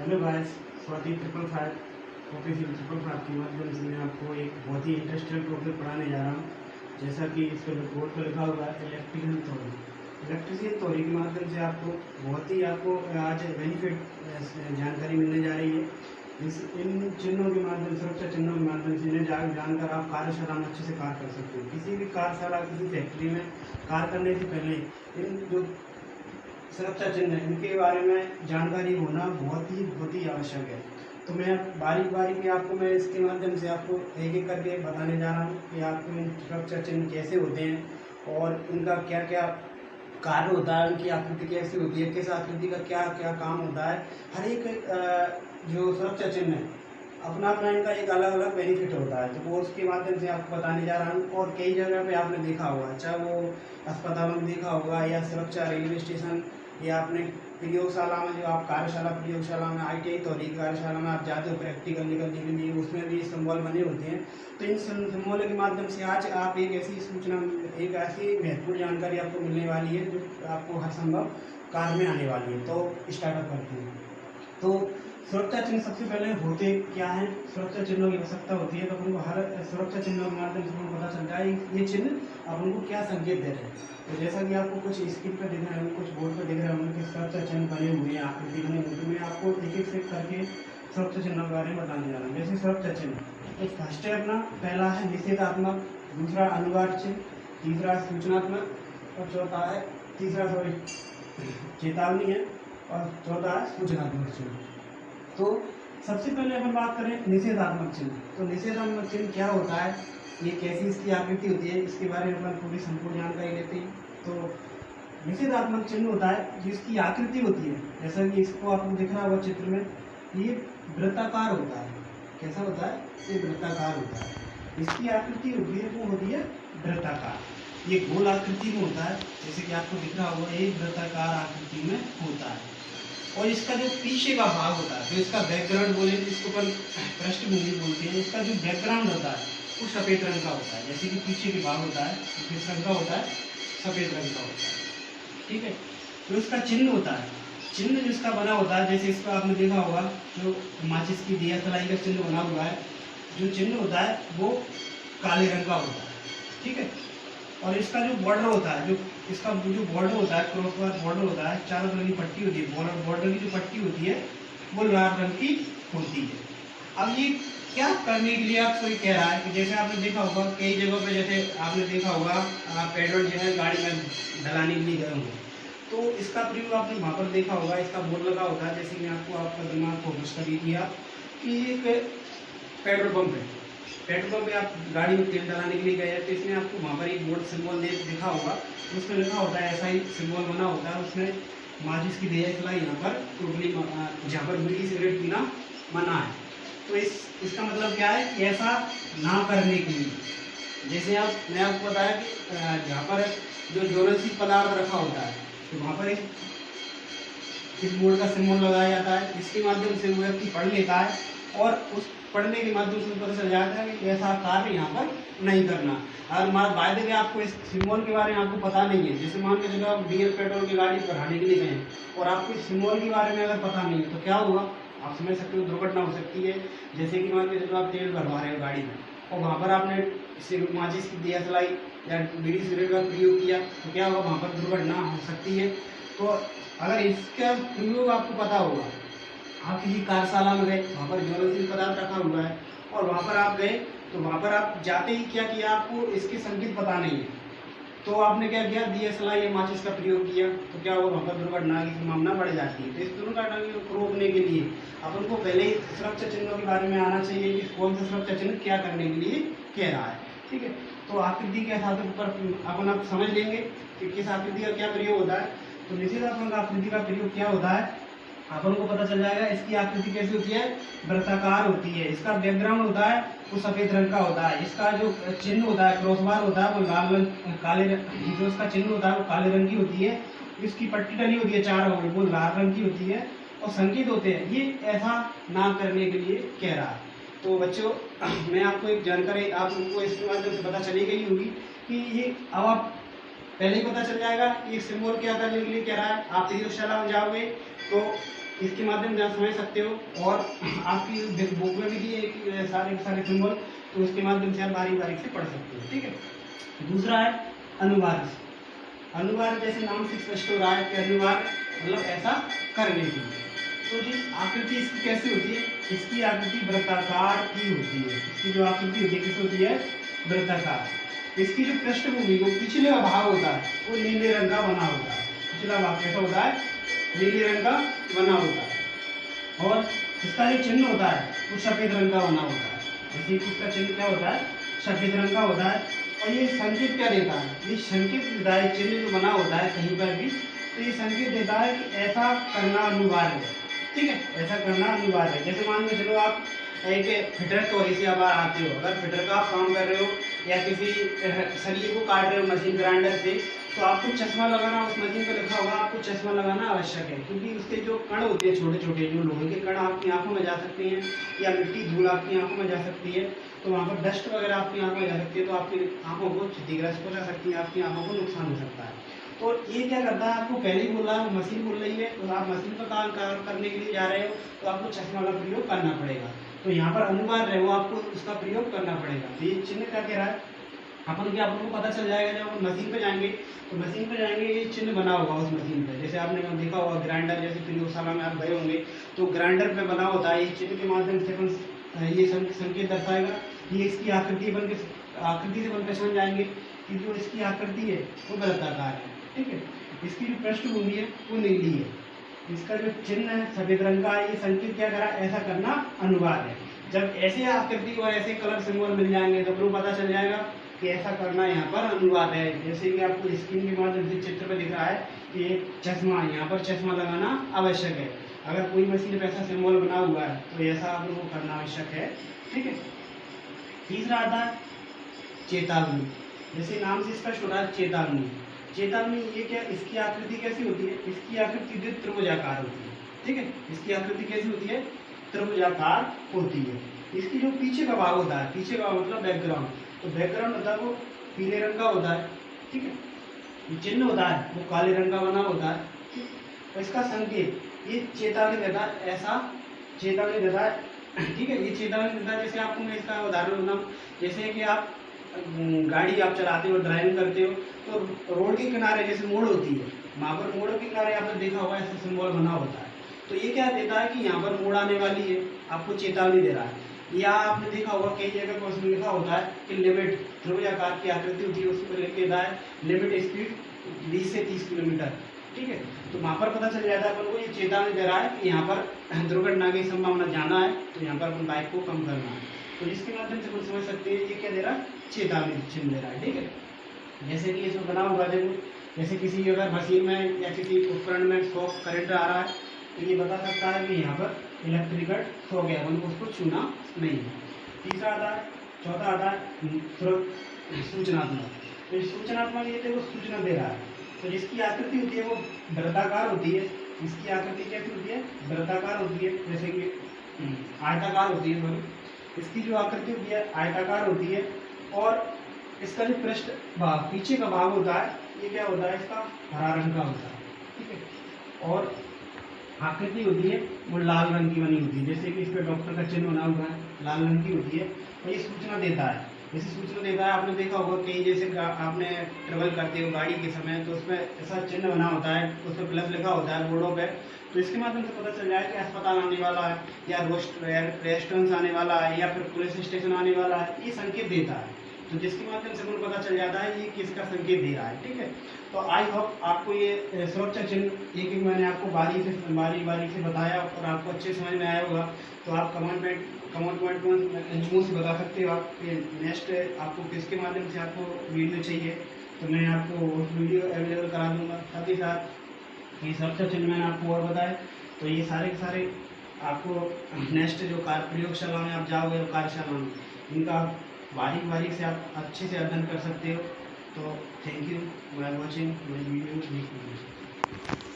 Hello guys, Swati 555 official 555 के माध्यम से मैं आपको एक बहुत ही इंटरेस्टिंग टॉपिक पढ़ाने जा रहा हूँ। जैसा कि इस पर बोर्ड पर लिखा हुआ है इलेक्ट्रिकल थ्योरी। इलेक्ट्रिकल थ्योरी के माध्यम से आपको आज बेनिफिट जानकारी मिलने जा रही है। इन चिन्हों के माध्यम सुरक्षा चिन्हों के माध्यम से इन्हें जानकर आप कार्यशाला में अच्छे से कार्य कर सकते हो। किसी भी कार्यशाला किसी फैक्ट्री में कार्य करने से पहले इन जो सुरक्षा चिन्ह इनके बारे में जानकारी होना बहुत ही आवश्यक है। तो मैं बारीक बारीक आपको मैं इसके माध्यम से आपको एक एक करके बताने जा रहा हूँ कि आपको इन सुरक्षा चिन्ह कैसे होते हैं और इनका क्या क्या कार्य होता है, उनकी आकृति कैसी होती है, किस आकृति का क्या क्या काम होता है। हर एक जो सुरक्षा चिन्ह है अपना अपना इनका एक अलग अलग बेनिफिट होता है। तो वो उसके माध्यम से आपको बताने जा रहा हूँ। और कई जगह पे आपने देखा होगा, चाहे वो अस्पतालों में देखा होगा या सुरक्षा रेलवे स्टेशन या आपने प्रयोगशाला में, जो आप कार्यशाला प्रयोगशाला में ITI थ्योरी कार्यशाला में आप जाते हो प्रैक्टिकल निकलने के लिए, उसमें भी सिंबल बने होते हैं। तो इन सिंबलों के माध्यम से आज आप एक ऐसी सूचना, एक ऐसी महत्वपूर्ण जानकारी आपको मिलने वाली है जो आपको हर संभव कार्य में आने वाली है। तो स्टार्टअप करते हैं। तो सुरक्षा चिन्ह सबसे पहले होते क्या हैं? सुरक्षा चिन्हों की आवश्यकता होती है तो अपन को हर सुरक्षा चिन्हों के माध्यम से अपन पता चलता है ये चिन्ह अपन को क्या संकेत दे रहे हैं। तो जैसा कि आपको कुछ स्क्रीन पर दिख रहे होंगे, कुछ बोर्ड पर दिख रहे होंगे कि सुरक्षा चिन्ह बने हुए हैं, आकृति बने हुए, तो मैं आपको एक एक से करके सुरक्षा चिन्हों के बारे में बताने जा रहा हूँ। जैसे सुरक्षा चिन्ह, तो फर्स्ट है अपना पहला है निषेधात्मक, दूसरा अनुवाद चिन्ह, तीसरा सूचनात्मक और चौथा है चेतावनी है और चौथा है सूचनात्मक चिन्ह। तो सबसे पहले अपन बात करें निषेधात्मक चिन्ह। तो निषेधात्मक चिन्ह क्या होता है, ये कैसी इसकी आकृति होती है, इसके बारे में अपन पूरी संपूर्ण जानकारी लेते हैं। तो निषेधात्मक चिन्ह होता है जिसकी आकृति होती है, जैसा कि इसको आपको दिख रहा होगा चित्र में, ये वृत्ताकार होता है। कैसा होता है? ये वृत्ताकार होता है। इसकी आकृति होती है वो होती है वृत्ताकार। ये गोल आकृति में होता है, जैसे कि आपको दिख रहा होगा, ये वृत्ताकार आकृति में होता है। और इसका जो पीछे का भाग होता है, जो इसका बैकग्राउंड बोले, इसको अपन पृष्ठभूमि बोलते हैं, इसका जो बैकग्राउंड होता है वो सफ़ेद रंग का होता है। जैसे कि पीछे के भाग होता है किस रंग का होता है? सफ़ेद रंग का होता है। ठीक है। तो इसका चिन्ह होता है, चिन्ह जिसका बना होता है, जैसे इसका आपने देखा होगा जो माचिस की दिया सलाई का चिन्ह बना हुआ है, जो चिन्ह होता है वो काले रंग का होता है। ठीक है। और इसका जो बॉर्डर होता है, जो इसका जो बॉर्डर होता है, क्रॉस वायर बॉर्डर होता है, चारों तरफ की पट्टी होती है, बॉर्डर की जो पट्टी होती है वो लाल रंग की होती है। अब ये क्या करने के लिए आपको ये कह रहा है कि जैसे आपने देखा होगा कई जगहों पे, जैसे आपने देखा होगा पेट्रोल जो है गाड़ी में डलाने के लिए गए होंगे, तो इसका प्रयोग आपने वहाँ पर देखा होगा, इसका बोर्ड लगा होता है। जैसे कि आपको आपका दिमाग फोकस कर दीजिए आप कि एक पेट्रोल पंप है, पेट्रोल पंप पे आप गाड़ी में तेल डलाने के लिए गए हैं, तो इसमें आपको वहाँ पर एक बोर्ड सिंबल दिखा होगा, उसमें लिखा होता है, ऐसा ही सिंबल बना होता है, उसमें माचिस की दिया जलाई यहाँ पर टोटली, जहाँ पर बीड़ी सिगरेट पीना मना है। तो इसका मतलब क्या है कि ऐसा ना करने के लिए, जैसे मैं आपको बताया कि जहाँ पर जो ज्वलनशील पदार्थ रखा होता है, तो वहाँ पर इस बोर्ड का सिंबल लगाया जाता है। इसके माध्यम से वो व्यक्ति पढ़ लेता है और उस पढ़ने के माध्यम से पता चल जाता है कि ऐसा कार्य यहाँ पर नहीं करना। और बाय द वे आपको इस सिंबल के बारे में आपको पता नहीं है, जैसे मान के चलो आप डीजल पेट्रोल की गाड़ी बढ़ाने के लिए गए और आपको इस सिंबल के बारे में अगर पता नहीं है तो क्या होगा, आप समझ सकते हो, दुर्घटना हो सकती है। जैसे कि मान के चलो आप तेल भरवा रहे हो गाड़ी में और वहाँ पर आपने माचिस की दिया जलाई या बीड़ी सिगरेट का प्रयोग किया, तो क्या होगा, वहाँ पर दुर्घटना हो सकती है। तो अगर इसका प्रयोग आपको पता होगा, आप किसी कार्यशाला में गए, वहाँ पर ज्वलनशील पदार्थ रखा हुआ है और वहाँ पर आप गए, तो वहाँ पर आप जाते ही क्या किया, आपको इसके संकेत पता नहीं है, तो आपने क्या किया, DSLR या माचिस का प्रयोग किया, तो क्या होगा, वहाँ पर दुर्घटना की संभावना बढ़ जाती है। तो इस दुर्घटना को रोकने के लिए अपन को पहले ही सुरक्षा चिन्हों के बारे में आना चाहिए कि कौन सा सुरक्षा चिन्ह क्या करने के लिए कह रहा है। ठीक है। तो आकृति के आधार पर अपन आप समझ लेंगे कि किस आकृति का क्या प्रयोग होता है। तो निषेधात्मक आकृति का प्रयोग क्या होता है, अपन को पता चल जाएगा। इसकी आकृति कैसी होती है? वृत्ताकार होती है। इसका बैकग्राउंड होता है वो सफेद रंग का होता है। इसका जो चिन्ह होता है, क्रॉस बार होता है, वो लाल रंग काले रंग, जो इसका चिन्ह होता है वो काले रंग की होती है। इसकी पट्टी डली होती है चारों ओर, वो लाल रंग की होती है और संकेत होते हैं। ये ऐसा ना करने के लिए कह रहा है। तो बच्चों, मैं आपको एक जानकारी आप उनको इसके माध्यम से पता चली गई होगी कि ये, अब आप पहले ही पता चल जाएगा कि सिंबल क्या करने के लिए कह रहा है। आप प्रयोगशाला में जाओगे तो इसके माध्यम से आप समझ सकते हो, और आपकी बुक में भी दिए एक सारे के सारे सिंबल, तो उसके माध्यम से आप बारीक बारीक से पढ़ सकते हो। ठीक है। दूसरा है अनुवाद। अनुवाद जैसे नाम से स्पष्ट हो रहा है कि अनुवाद मतलब ऐसा करने की। तो जिस आकृति इसकी कैसी होती है, इसकी आकृति वृत्ताकार की होती है। इसकी जो आकृति होती है किस होती है, वृत्ताकार। इसकी जो पृष्ठभूमि को पिछले का भाग होता है वो नीले रंग का बना होता है। पिछला भाग कैसा होता है, नीले रंग का बना होता है, और इसका जो चिन्ह होता है वो सफेद रंग का बना होता है। जैसे कि इसका चिन्ह क्या होता है, सफेद रंग का होता है। और ये संकेत क्या देता है, ये संकेत देता है, चिन्ह जो बना होता है कहीं पर भी, तो ये संकेत देता है कि ऐसा करना अनिवार्य है। ठीक है, ऐसा करना अनिवार्य है। जैसे मान के चलो आप एक फिटर स्टोरी से आप आते हो, अगर फिटर का आप काम कर रहे हो या किसी सरिये को काट रहे हो मशीन ग्राइंडर से, तो आपको चश्मा लगाना, उस मशीन पर लिखा होगा आपको चश्मा लगाना आवश्यक है, क्योंकि उसके जो कण होते हैं छोटे छोटे, जो लोहे के कण आपकी आंखों में जा सकते हैं, या मिट्टी धूल आपकी आंखों में जा सकती है, तो वहाँ पर डस्ट वगैरह आपकी आंखों में जा सकती है, तो आपकी आंखों को क्षतिग्रस्त हो जा सकती है, आपकी आंखों को नुकसान हो सकता है। और ये क्या करता है, आपको पहले ही बोल रहा है, वो मशीन बोल रही है, तो आप मशीन पर काम करने के लिए जा रहे हो, तो आपको चश्मा का प्रयोग करना पड़ेगा। तो यहाँ पर अनिवार्य है, वो आपको उसका प्रयोग करना पड़ेगा। तो ये चिन्ह क्या कह रहा है, अपन को पता चल जाएगा जब अपन मशीन पे जाएंगे, तो मशीन पे जाएंगे ये चिन्ह बना होगा उस मशीन पे। जैसे आपने देखा होगा ग्राइंडर, जैसे प्रयोगशाला में आप गए होंगे तो ग्राइंडर पे बना होता है, इस चिन्ह के माध्यम से अपन ये संकेत दर्शाएगा। ये इसकी आकृति से अपन पहचान जाएंगे कि जो इसकी आकृति है वो वृत्ताकार है। ठीक है, इसकी जो पृष्ठभूमि है वो नीली है, इसका जो चिन्ह है सफेद रंग का, ये संकेत क्या करा, ऐसा करना अनिवार्य है। जब ऐसे आकृति और ऐसे कलर सिंबल मिल जाएंगे तो आपको पता चल जाएगा कि ऐसा करना यहाँ पर अनिवार्य है। जैसे कि आपको स्क्रीन के माध्यम से चित्र में दिख रहा है कि एक चश्मा, यहाँ पर चश्मा लगाना आवश्यक है। अगर कोई मशीन पे ऐसा सिंबल बना हुआ है तो ऐसा आप लोगों को करना आवश्यक है। ठीक है। तीसरा आता है चेतावनी। जैसे नाम से स्पष्ट हो रहा है चेतावनी। चेतावनी ये क्या, इसकी आकृति कैसी होती है, इसकी आकृति त्रिभुजाकार होती है। ठीक है, इसकी आकृति कैसी होती है, त्रिभुजाकार होती है। इसकी जो पीछे का भाग होता है, पीछे का मतलब बैकग्राउंड, तो बैकग्राउंड होता है वो पीले रंग का होता है। ठीक है, चिन्ह होता है वो काले रंग का बना होता है। और इसका संकेत ये चेतावनी देता है, ऐसा चेतावनी देता है। ठीक है, ये चेतावनी देता है। जैसे आपको मैं इसका उदाहरण दूंगा, जैसे कि आप गाड़ी आप चलाते हो, ड्राइविंग करते हो, तो रोड के किनारे जैसे मोड़ होती है, वहाँ पर मोड़ों के किनारे आपने देखा होगा ऐसा सिंबल बना होता है। तो ये क्या देता है कि यहाँ पर मोड़ आने वाली है, आपको चेतावनी दे रहा है। या आपने देखा होगा कई जगह पर उसमें लिखा होता है कि लिमिट, त्रिभुजाकार की आकृति होती है, उस पर लिख देता है लिमिट स्पीड 20 से 30 किलोमीटर। ठीक है, तो वहाँ पर पता चल जाता है अपन को ये चेतावनी दे रहा है कि यहाँ पर दुर्घटना की संभावना ज़्यादा है, तो यहाँ पर अपन बाइक को कम करना है। तो इसके माध्यम से अपन समझ सकते हैं ये क्या दे रहा है, चेतावनी चिन्ह दे रहा है। ठीक है, जैसे कि इसमें बना होगा, देखो जैसे किसी अगर मशीन में या किसी उपकरण में शॉक करंट आ रहा है, तो ये बता सकता है कि यहाँ पर इलेक्ट्रिकल शॉक है, उनको उसको छूना नहीं है। तीसरा आता है, चौथा आता है सूचनात्मक। तो सूचनात्मक ये देखो सूचना दे रहा है, तो जिसकी आकृति होती है वो वृत्ताकार होती है। इसकी आकृति कैसी होती है, वृत्ताकार होती है, जैसे कि आयताकार होती है। सॉरी, इसकी जो आकृति होती है आयताकार होती है, और इसका जो पृष्ठ भाग, पीछे का भाग होता है, ये क्या होता है, इसका हरा रंग का होता है। ठीक है, और आकृति होती है वो लाल रंग की बनी होती है, जैसे कि इस पर डॉक्टर का चिन्ह बना हुआ है, लाल रंग की होती है। और ये सूचना देता है, जैसे सूचना देता है, आपने देखा होगा कहीं जैसे आपने ट्रेवल करते हो गाड़ी के समय, तो उसमें ऐसा चिन्ह बना होता है, उसमें प्लस लिखा होता है बोर्डों पे, तो इसके माध्यम से पता चल जाए कि अस्पताल आने वाला है, या रेस्टोरेंट आने वाला है, या फिर पुलिस स्टेशन आने वाला है, ये संकेत देता है। तो जिसके माध्यम से उनको पता चल जाता है ये किसका संकेत दे रहा है। ठीक है, तो आई होप आपको ये सुरक्षा चिन्ह एक एक मैंने आपको बारी से बताया और आपको अच्छे समझ में आया होगा। तो आप कमेंट मुँह से बता सकते हो आप नेक्स्ट आपको किसके माध्यम से आपको वीडियो चाहिए, तो मैं आपको उस वीडियो अवेलेबल करा दूँगा। साथ ही साथ ये सुरक्षा चिन्ह मैंने आपको और बताया, तो ये सारे के सारे आपको नेक्स्ट जो प्रयोगशाला में आप जाओगे, कार्यशाला में, इनका बारीक से आप अच्छे से अध्ययन कर सकते हो। तो thank you for watching my video.